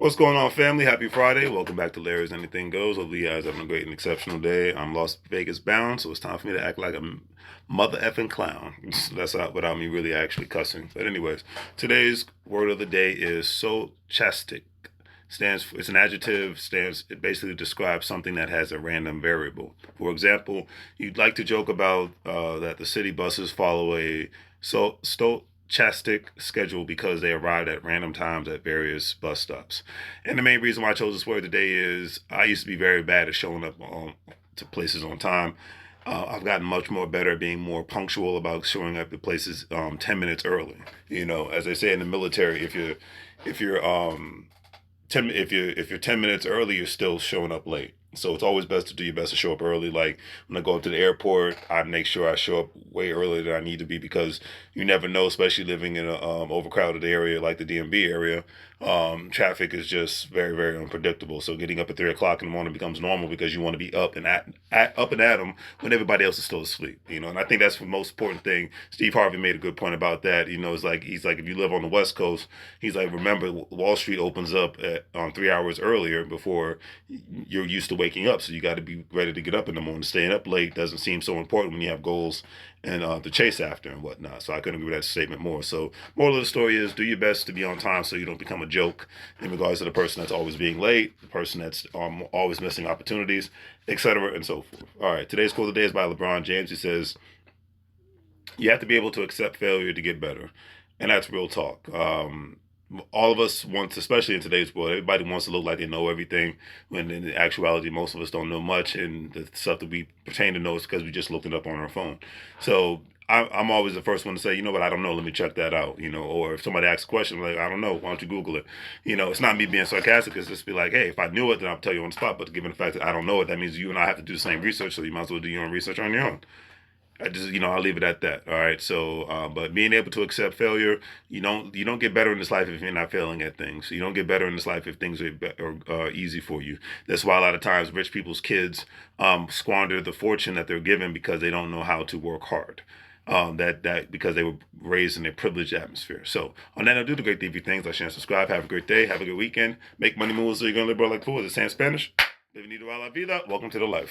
What's going on, family? Happy Friday. Welcome back to Larry's Anything Goes. Hopefully you guys having a great and exceptional day. I'm Las Vegas bound, so it's time for me to act like a mother effing clown. That's out without me really actually cussing. But anyways, today's word of the day is stochastic. It's an adjective, it basically describes something that has a random variable. For example, you'd like to joke about that the city buses follow a stochastic schedule because they arrived at random times at various bus stops. And the main reason why I chose this word today is I used to be very bad at showing up to places on time. I've gotten much more better at being more punctual about showing up at places 10 minutes early. You know, as they say in the military, if you're 10 minutes early, you're still showing up late. So it's always best to do your best to show up early. Like when I go up to the airport, I make sure I show up way earlier than I need to be because you never know, especially living in a overcrowded area like the DMV area. Traffic is just very, very unpredictable. So getting up at 3 o'clock in the morning becomes normal because you want to be up and at them when everybody else is still asleep. You know, and I think that's the most important thing. Steve Harvey made a good point about that. You know, he's like if you live on the West Coast, he's like remember Wall Street opens up at 3 hours earlier before you're used to waking up. So you got to be ready to get up in the morning. Staying up late doesn't seem so important when you have goals and to chase after and whatnot. So I couldn't agree with that statement more. So moral of the story is do your best to be on time so you don't become a joke in regards to the person that's always being late, the person that's always missing opportunities, etc. and so forth. All right, today's quote of the day is by Lebron James. He says, you have to be able to accept failure to get better. And that's real talk. All of us want, especially in today's world, everybody wants to look like they know everything, when in actuality, most of us don't know much, and the stuff that we pertain to know is because we just looked it up on our phone. So I'm always the first one to say, you know what, I don't know, let me check that out, you know, or if somebody asks a question, I'm like, I don't know, why don't you Google it? You know, it's not me being sarcastic, it's just be like, hey, if I knew it, then I'll tell you on the spot, but given the fact that I don't know it, that means you and I have to do the same research, so you might as well do your own research on your own. I'll leave it at that. All right. So, but being able to accept failure, you don't get better in this life if you're not failing at things. You don't get better in this life if things are easy for you. That's why a lot of times rich people's kids squander the fortune that they're given because they don't know how to work hard. That because they were raised in a privileged atmosphere. So on that, I'll do the great TV things. Like, share, and subscribe. Have a great day. Have a good weekend. Make money moves so you're gonna live like fools. It's Sam Spanish. Bienvenido a la vida. Welcome to the life.